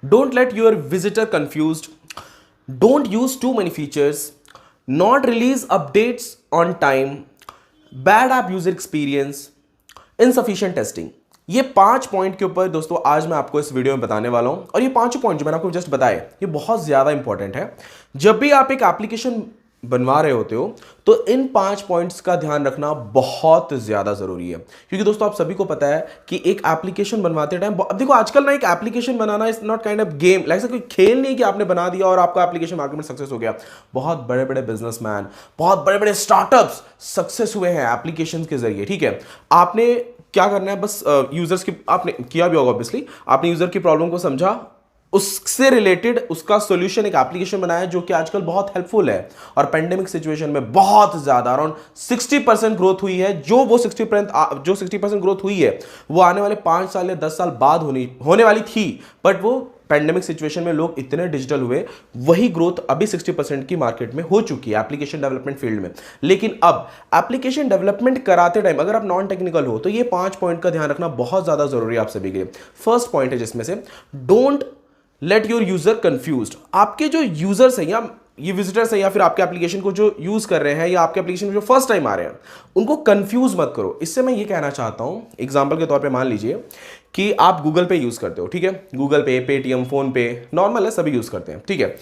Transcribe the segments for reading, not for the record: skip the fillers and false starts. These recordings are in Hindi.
Don't let your visitor confused. Don't use too many features. Not release updates on time. Bad app user experience. Insufficient testing. ये 5 पॉइंट के ऊपर दोस्तों आज मैं आपको इस वीडियो में बताने वाला हूं और ये 5 पॉइंट जो मैंने आपको जस्ट बताए ये बहुत ज्यादा इंपॉर्टेंट है। जब भी आप एक एप्लीकेशन बनवा रहे होते हो तो इन 5 पॉइंट्स का ध्यान रखना बहुत ज्यादा जरूरी है, क्योंकि दोस्तों आप सभी को पता है कि एक एप्लीकेशन बनवाते टाइम, अब देखो आजकल ना एक application banana is not kind of game, like कोई खेल नहीं कि आपने बना दिया और आपका एप्लीकेशन मार्केट में सक्सेस हो गया। बहुत बड़े बड़े बिजनेसमैन, बहुत बड़े बड़े स्टार्टअप्स सक्सेस हुए हैं एप्लीकेशन के जरिए। ठीक है, आपने क्या करना है, बस यूजर्स की आपने किया भी होगा ऑब्वियसली, आपने यूजर की प्रॉब्लम को समझा, उससे रिलेटेड उसका सॉल्यूशन एक एप्लीकेशन बनाया जो कि आजकल बहुत हेल्पफुल है और पेंडेमिक सिचुएशन में बहुत ज्यादा अराउंड 60% ग्रोथ हुई है। जो 60% ग्रोथ हुई है वो आने वाले 5 साल या 10 साल बाद होने वाली थी, बट वो पेंडेमिक सिचुएशन में लोग इतने डिजिटल हुए, वही ग्रोथ अभी 60% की मार्केट में हो चुकी है एप्लीकेशन डेवलपमेंट फील्ड में। लेकिन अब एप्लीकेशन डेवलपमेंट कराते टाइम अगर आप नॉन टेक्निकल हो तो ये 5 पॉइंट का ध्यान रखना बहुत ज्यादा जरूरी है आप सभी के लिए। फर्स्ट पॉइंट है जिसमें से don't let your user confused. आपके जो यूजर्स हैं या ये विजिटर्स हैं या फिर आपके एप्लीकेशन को जो यूज कर रहे हैं या आपके एप्लीकेशन में जो फर्स्ट टाइम आ रहे हैं उनको कंफ्यूज मत करो। इससे मैं ये कहना चाहता हूं, एग्जांपल के तौर पे मान लीजिए कि आप गूगल पे यूज करते हो। ठीक है, गूगल पे, पेटीएम, फोन पे नॉर्मल है, सभी यूज करते हैं। ठीक है,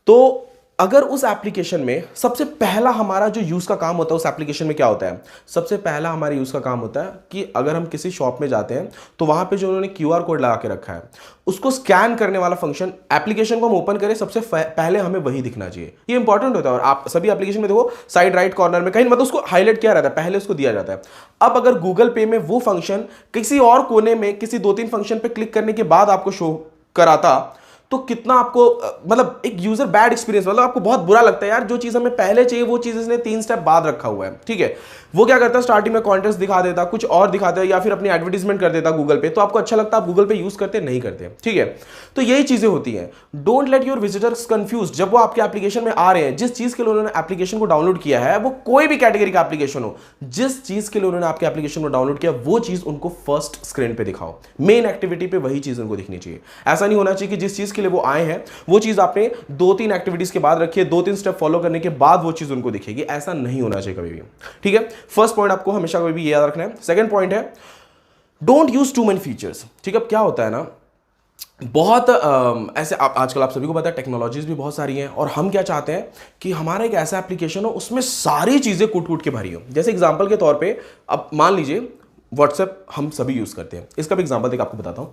तो अगर उस एप्लीकेशन में सबसे पहला हमारा जो यूज का काम होता है उस एप्लीकेशन में क्या होता है, सबसे पहला हमारे यूज का काम होता है कि अगर हम किसी शॉप में जाते हैं तो वहां पे जो उन्होंने क्यूआर कोड लगा के रखा है उसको स्कैन करने वाला फंक्शन, एप्लीकेशन को हम ओपन करें सबसे पहले हमें वही दिखना चाहिए। ये इंपॉर्टेंट होता है और आप सभी एप्लीकेशन में देखो साइड राइट कॉर्नर में कहीं मतलब उसको हाईलाइट किया रहता है, पहले उसको दिया जाता है। अब अगर गूगल पे में वो फंक्शन किसी और कोने में किसी 2-3 फंक्शन पे क्लिक करने के बाद आपको शो कराता तो कितना आपको मतलब एक यूजर बैड एक्सपीरियंस, मतलब आपको बहुत बुरा लगता है यार, जो चीज हमें पहले चाहिए वो चीज इसने 3 स्टेप बाद रखा हुआ है। ठीक है, वो क्या करता है स्टार्टिंग में कॉन्टेस्ट दिखा देता, कुछ और दिखाता है या फिर अपनी एडवर्टीजमेंट कर देता गूगल पे, तो आपको अच्छा लगता है, आप गूगल पे यूज करते नहीं करते। ठीक है, तो यही चीजें होती हैं। Don't let your visitors confuse. जब वो आपके एप्लीकेशन में आ रहे हैं, जिस चीज के लिए उन्होंने एप्लीकेशन को डाउनलोड किया है, वो कोई भी कैटेगरी का एप्लीकेशन हो, जिस चीज के लिए उन्होंने आपके एप्लीकेशन को डाउनलोड किया वो चीज उनको फर्स्ट स्क्रीन पे दिखाओ, मेन एक्टिविटी पे वही चीज उनको दिखनी चाहिए। ऐसा नहीं होना चाहिए कि जिस चीज के लिए वो आए हैं वो चीज आपने 2-3 एक्टिविटीज के बाद रखी है, 2-3 स्टेप फॉलो करने के बाद वो चीज उनको दिखेगी, ऐसा नहीं होना चाहिए कभी भी। ठीक है, फर्स्ट पॉइंट आपको हमेशा कभी भी याद रखना है। सेकंड पॉइंट है don't use too many features. ठीक है, अब क्या होता है ना, बहुत ऐसे आजकल आप सभी को पता है टेक्नोलॉजीज भी बहुत सारी हैं और हम क्या चाहते हैं कि हमारा एक ऐसा एप्लीकेशन हो उसमें सारी चीजें कूट कूट के भरी हो। जैसे एग्जांपल के तौर पे अब मान लीजिए व्हाट्सएप हम सभी यूज करते हैं, इसका भी एग्जांपल देकर आपको बताता हूं।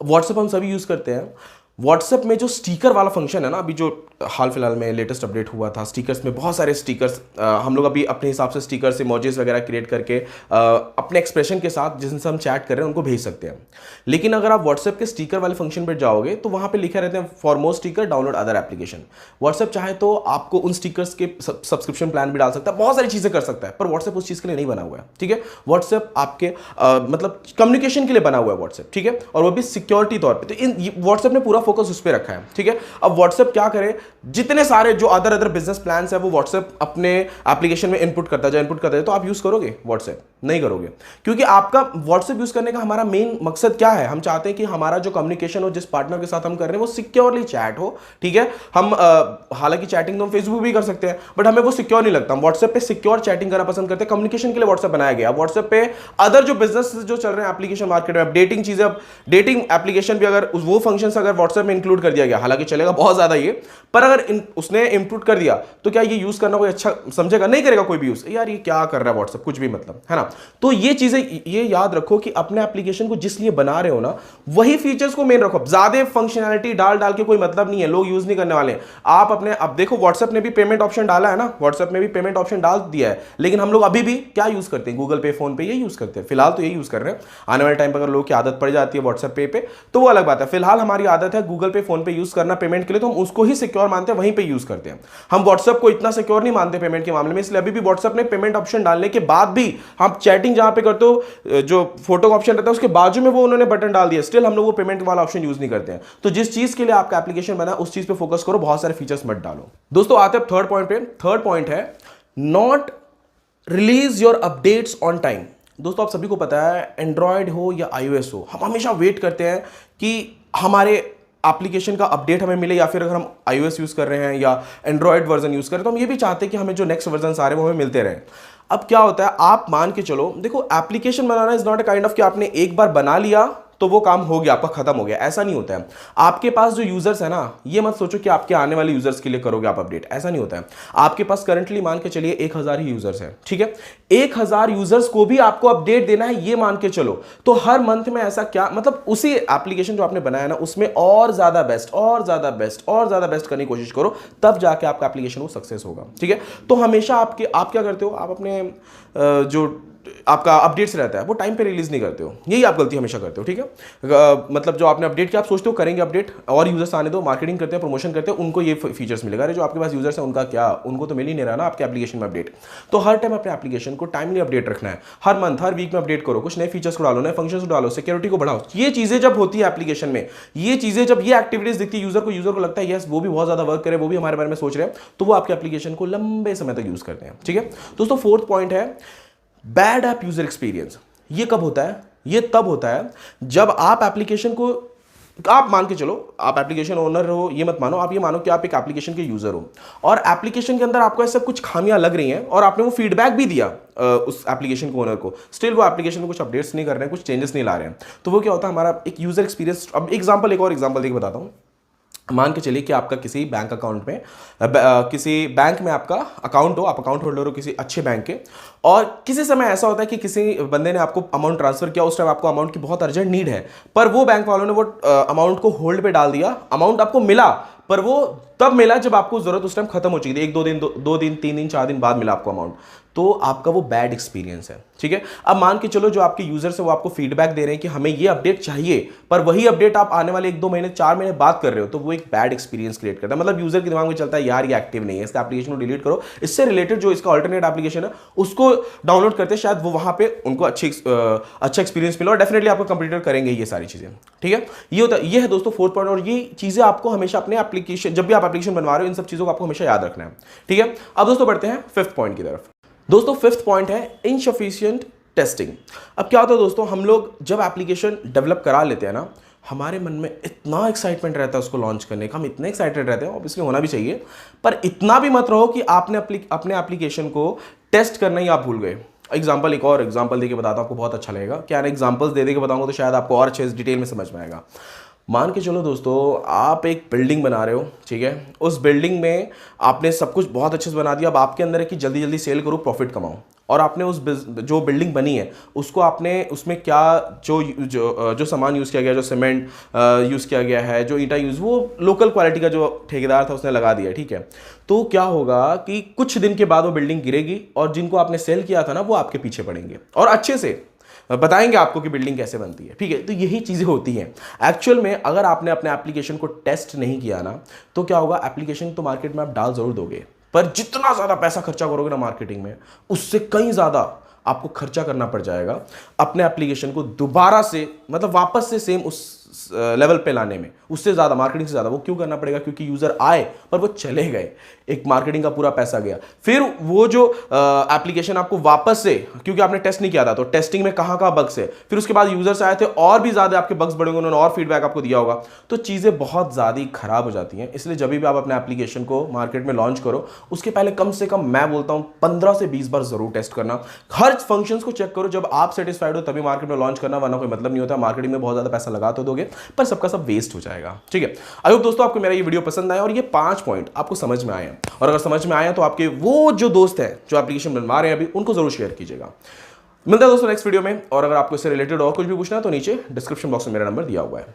व्हाट्सएप हम सभी यूज करते हैं, व्हाट्सएप में जो स्टिकर वाला फंक्शन है ना, अभी जो हाल फिलहाल में लेटेस्ट अपडेट हुआ था, स्टिकर्स में बहुत सारे स्टिकर्स, हम लोग अभी अपने हिसाब से स्टिकर्स, इमोजीज वगैरह क्रिएट करके अपने एक्सप्रेशन के साथ जिनसे हम चैट कर रहे हैं उनको भेज सकते हैं। लेकिन अगर आप व्हाट्सएप के स्टिकर वाले फंक्शन पर जाओगे तो वहां पे लिखे रहते हैं for more sticker download other application. WhatsApp चाहे तो आपको उन स्टिकर्स के सब्सक्रिप्शन प्लान भी डाल सकता है, बहुत सारी चीजें कर सकता है, पर व्हाट्सएप उस चीज के लिए नहीं बना हुआ है। ठीक है, व्हाट्सएप आपके मतलब कम्युनिकेशन के लिए बना हुआ है व्हाट्सएप। ठीक है, और वो भी सिक्योरिटी तौर पर, तो इन व्हाट्सएप ने पूरा फोकस उस पर रखा है। ठीक है, अब व्हाट्सएप क्या करे, जितने सारे जो अदर बिजनेस प्लान्स है वो व्हाट्सएप अपने एप्लीकेशन में इनपुट करता है, तो आप यूज करोगे व्हाट्सएप? नहीं करोगे, क्योंकि आपका व्हाट्सएप यूज करने का हमारा मेन मकसद क्या है, हम चाहते हैं कि हमारा जो कम्युनिकेशन हो, जिस पार्टनर के साथ हम कर रहे हैं वो सिक्योरली चैट हो। ठीक है, हम हालांकि चैटिंग तो हम फेसबुक भी कर सकते हैं बट हमें वो सिक्योर नहीं लगता, हम व्हाट्सएप पे सिक्योर चैटिंग करना पसंद करते हैं। कम्युनिकेशन के लिए व्हाट्सएप बनाया गया। व्हाट्सएप पे अदर जो बिजनेस जो चल रहे हैं एप्लीकेशन मार्केट में, डेटिंग चीजें, अब डेटिंग एप्लीकेशन भी अगर वो फंक्शंस अगर व्हाट्सएप में इंक्लूड कर दिया गया, हालांकि चलेगा बहुत ज्यादा ये, पर अगर उसने इंक्लूड कर दिया तो क्या ये यूज करना कोई अच्छा समझेगा? नहीं करेगा कोई भी यूज, यार ये क्या कर रहा है व्हाट्सएप, कुछ भी मतलब, है ना। तो ये चीजें ये याद रखो कि अपने एप्लीकेशन को जिस लिए बना रहे हो ना वही फीचर्स को मेन रखो। ज्यादा फंक्शनैलिटी डाल के कोई मतलब नहीं है, लोग यूज नहीं करने वाले। आप अपने, अब देखो व्हाट्सएप ने भी पेमेंट ऑप्शन डाला है ना, व्हाट्सएप में भी पेमेंट ऑप्शन डाल दिया है, लेकिन हम लोग अभी भी क्या यूज करते हैं, गूगल पे, फोन पे, ये यूज करते हैं। फिलहाल तो ये यूज कर रहे हैं, आने वाले टाइम पर अगर लोगों की आदत पड़ जाती है व्हाट्सएप पे तो वो अलग बात है। फिलहाल हमारी आदत है गूगल पे, फोन पे यूज करना पेमेंट के लिए, तो हम उसको ही सिक्योर मानते हैं, वहीं पे यूज करते हैं। हम व्हाट्सएप को इतना सिक्योर नहीं मानते पेमेंट के मामले में, इसलिए अभी भी व्हाट्सएप ने पेमेंट ऑप्शन डालने के बाद भी हम चैटिंग जहां पे करते हो, जो फोटो का ऑप्शन रहता है उसके बाजू में वो उन्होंने बटन डाल दिया, स्टिल हम लोग वो पेमेंट वाला ऑप्शन यूज नहीं करते हैं। तो जिस चीज के लिए आपका एप्लीकेशन बना उस चीज पे फोकस करो, बहुत सारे फीचर्स मत डालो। दोस्तों आते हैं थर्ड पॉइंट पे। थर्ड पॉइंट है not release your updates on time. दोस्तों आप सभी को पता है एंड्रॉयड हो या iOS हो, हम हमेशा वेट करते हैं कि हमारे एप्लीकेशन का अपडेट हमें मिले, या फिर अगर हम iOS यूज़ कर रहे हैं या एंड्रॉयड वर्जन यूज़ कर रहे हैं तो हम ये भी चाहते हैं कि हमें जो नेक्स्ट वर्जन आ रहे हैं वो हमें मिलते रहें। अब क्या होता है, आप मान के चलो, देखो application banana is not a kind of कि आपने एक बार बना लिया तो वो काम हो गया, आपका खत्म हो गया, ऐसा नहीं होता है। आपके पास जो यूजर्स है ना, ये मत सोचो कि आपके आने वाले यूजर्स के लिए करोगे आप अपडेट, ऐसा नहीं होता है। आपके पास करंटली मान के चलिए 1000 ही यूजर्स हैं, ठीक है, 1000 यूजर्स को भी आपको अपडेट देना है, ये मान के चलो। तो हर मंथ में ऐसा क्या मतलब, उसी एप्लीकेशन जो आपने बनाया ना उसमें और ज्यादा बेस्ट और ज्यादा बेस्ट और ज्यादा बेस्ट करने की कोशिश करो, तब जाके आपका एप्लीकेशन वो सक्सेस होगा, ठीक है। तो हमेशा आप क्या करते हो, आप अपने जो आपका अपडेट्स रहता है वो टाइम पे रिलीज नहीं करते हो, यही आप गलती हमेशा करते हो, ठीक है। मतलब जो आपने अपडेट किया आप सोचते हो करेंगे अपडेट और यूजर्स आने दो, मार्केटिंग करते हैं, प्रमोशन करते हैं, उनको ये फीचर्स मिलेगा। अरे जो आपके पास यूजर्स हैं उनका क्या, उनको तो मिल ही नहीं रहा ना आपके एप्लीकेशन में अपडेट। तो हर टाइम अपने एप्लीकेशन को टाइमली अपडेट रखना है, हर मंथ हर वीक में अपडेट करो, कुछ नए फीचर्स को डालो, नए फंक्शंस को डालो, सिक्योरिटी को बढ़ाओ। ये चीजें जब होती है एप्लीकेशन में, ये चीजें जब ये एक्टिविटीज दिखती है यूजर को लगता है यस वो भी बहुत ज्यादा वर्क करे, वो भी हमारे बारे में सोच रहे हैं, तो वो आपके एप्लीकेशन को लंबे समय तक यूज करते हैं, ठीक है। दोस्तों फोर्थ पॉइंट है बैड ऐप यूजर एक्सपीरियंस। ये कब होता है, ये तब होता है जब आप एप्लीकेशन को, आप मान के चलो आप एप्लीकेशन ओनर हो, ये मत मानो, आप ये मानो कि आप एक एप्लीकेशन के यूजर हो और एप्लीकेशन के अंदर आपको ऐसा कुछ खामियां लग रही हैं और आपने वो फीडबैक भी दिया उस एप्लीकेशन को ओनर को, स्टिल वो एप्लीकेशन में कुछ अपडेट्स नहीं कर रहे हैं, कुछ चेंजेस नहीं ला रहे हैं। तो वो क्या होता है, हमारा एक यूजर एक्सपीरियंस। अब एक और एग्जांपल देके बताता हूँ। मान के चलिए कि आपका किसी बैंक अकाउंट में किसी बैंक में आपका अकाउंट हो, आप अकाउंट होल्डर हो किसी अच्छे बैंक के, और किसी समय ऐसा होता है कि किसी बंदे ने आपको अमाउंट ट्रांसफर किया, उस टाइम आपको अमाउंट की बहुत अर्जेंट नीड है, पर वो बैंक वालों ने वो अमाउंट को होल्ड पे डाल दिया। अमाउंट आपको मिला पर वो तब मिला जब आपको जरूरत उस टाइम खत्म हो चुकी थी, 1-2 दिन 3 दिन 4 दिन बाद मिला आपको अमाउंट, तो आपका वो बैड एक्सपीरियंस है, ठीक है। अब मान के चलो जो आपके यूजर्स है वो आपको फीडबैक दे रहे हैं कि हमें ये अपडेट चाहिए, पर वही अपडेट आप आने वाले 1-2 महीने 4 महीने बाद कर रहे हो, तो वो एक बैड एक्सपीरियंस क्रिएट करता है। मतलब यूजर के दिमाग में चलता है यार ये एक्टिव नहीं है, इसका एप्लीकेशन को डिलीट करो, इससे रिलेटेड जो इसका अल्टरनेट एप्लीकेशन है उसको डाउनलोड करते हैं, शायद वो वहां पे उनको अच्छा एक्सपीरियंस मिला और डेफिनेटली आपको कंप्यूटर करेंगे ये सारी चीजें, ठीक है। ये है दोस्तों फोर्थ पॉइंट, और ये चीजें आपको हमेशा अपने एप्लीकेशन, जब भी आप एप्लीकेशन बनवा रहे हो, इन सब चीजों को आपको हमेशा याद रखना है, ठीक है। अब दोस्तों बढ़ते हैं फिफ्थ पॉइंट की तरफ। दोस्तों फिफ्थ पॉइंट है इनसफिशिएंट टेस्टिंग। अब क्या होता है दोस्तों, हम लोग जब एप्लीकेशन डेवलप करा लेते हैं ना, हमारे मन में इतना एक्साइटमेंट रहता है उसको लॉन्च करने का, हम इतने एक्साइटेड रहते हैं, ऑब्वियसली होना भी चाहिए, पर इतना भी मत रहो कि आपने अपने एप्लीकेशन को टेस्ट करना ही आप भूल गए। एक और एग्जांपल देके बताता हूं, आपको बहुत अच्छा लगेगा। क्या एग्जांपल्स दे के बताऊंगा तो शायद आपको और अच्छे डिटेल में समझ में आएगा। मान के चलो दोस्तों, आप एक बिल्डिंग बना रहे हो, ठीक है, उस बिल्डिंग में आपने सब कुछ बहुत अच्छे से बना दिया, अब आपके अंदर है कि जल्दी जल्दी सेल करो, प्रॉफिट कमाओ, और आपने उस जो बिल्डिंग बनी है उसको आपने उसमें क्या जो सामान यूज़ किया गया, जो सीमेंट यूज़ किया गया है, जो ईंटा यूज़, वो लोकल क्वालिटी का जो ठेकेदार था उसने लगा दिया, ठीक है। तो क्या होगा कि कुछ दिन के बाद वो बिल्डिंग गिरेगी और जिनको आपने सेल किया था ना वो आपके पीछे पड़ेंगे और अच्छे से बताएंगे आपको कि बिल्डिंग कैसे बनती है, ठीक है। तो यही चीज़ें होती हैं एक्चुअल में। अगर आपने अपने एप्लीकेशन को टेस्ट नहीं किया ना, तो क्या होगा, एप्लीकेशन तो मार्केट में आप डाल जरूर दोगे, पर जितना ज़्यादा पैसा खर्चा करोगे ना मार्केटिंग में, उससे कहीं ज़्यादा आपको खर्चा करना पड़ जाएगा अपने एप्लीकेशन को दोबारा से, मतलब वापस से सेम उस लेवल पे लाने में, उससे ज़्यादा मार्केटिंग से ज़्यादा। वो क्यों करना पड़ेगा, क्योंकि यूज़र आए पर वो चले गए, एक मार्केटिंग का पूरा पैसा गया, फिर वो जो एप्लीकेशन आपको वापस से, क्योंकि आपने टेस्ट नहीं किया था तो टेस्टिंग में कहाँ कहाँ बग्स है, फिर उसके बाद यूजर्स आए थे और भी ज़्यादा आपके बग्स बढ़ेंगे, उन्होंने और फीडबैक आपको दिया होगा, तो चीज़ें बहुत ज़्यादा खराब हो जाती हैं। इसलिए जब भी आप अपने एप्लीकेशन को मार्केट में लॉन्च करो, उसके पहले कम से कम मैं बोलता हूँ 15 से 20 बार जरूर टेस्ट करना, हर फंक्शंस को चेक करो, जब आप सेटिस्फाइड हो तभी मार्केट में लॉन्च करना, वरना कोई मतलब नहीं होता। मार्केटिंग में बहुत ज़्यादा पैसा लगा तो दोगे पर सबका सब वेस्ट हो जाएगा, ठीक है। आई होप दोस्तों आपको मेरा ये वीडियो पसंद आया और ये 5 पॉइंट आपको समझ में आए हैं, और अगर समझ में आया तो आपके वो जो दोस्त हैं जो एप्लीकेशन बनवा रहे हैं अभी, उनको जरूर शेयर कीजिएगा। मिलता है दोस्तों नेक्स्ट वीडियो में, और अगर आपको इससे रिलेटेड और कुछ भी पूछना है तो नीचे डिस्क्रिप्शन बॉक्स में मेरा नंबर दिया हुआ है।